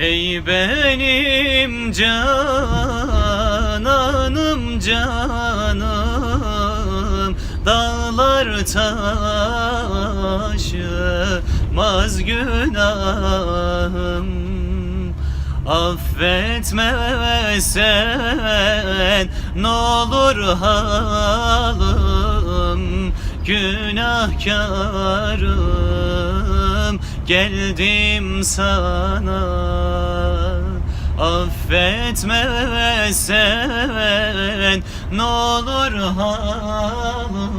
Ey benim cananım canım, dağlar taşımaz günahım. Affetmezsen n'olur halim, günahkarım geldim sana. Affetmezsen n'olur halim,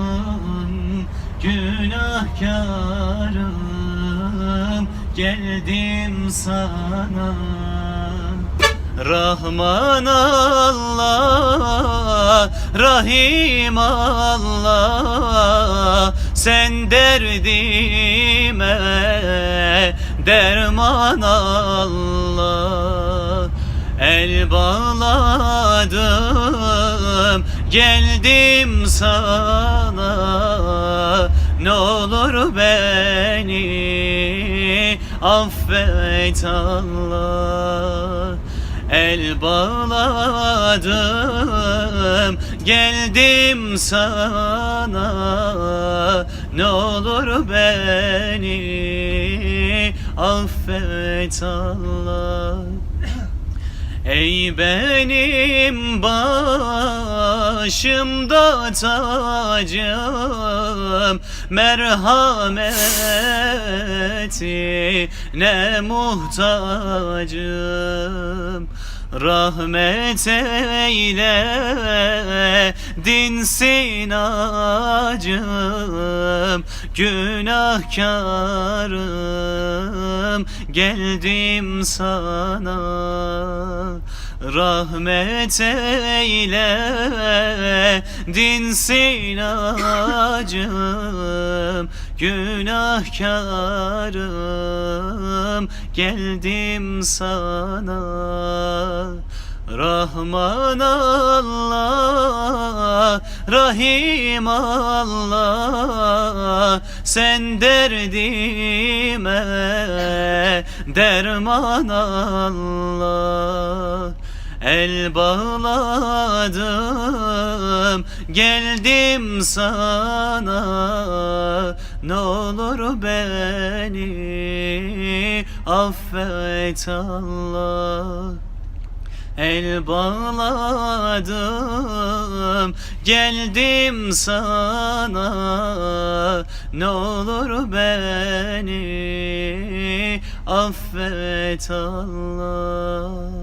günahkarım geldim sana. Rahman Allah, Rahim Allah, sen derdime derman Allah. El bağladım geldim sana, n'olur beni affet Allah. El bağladım geldim sana, n'olur beni affet Allah. Ey benim başımda tacım, merhametine muhtacım. Rahmet eyle dinsin acım, günahkarım geldim sana. Rahmet eyle dinsin acım, günahkarım geldim sana. Rahman Allah, Rahim Allah, sen derdime derman Allah. El bağladım geldim sana, n'olur beni affet Allah. El bağladım geldim sana, n'olur beni affet Allah.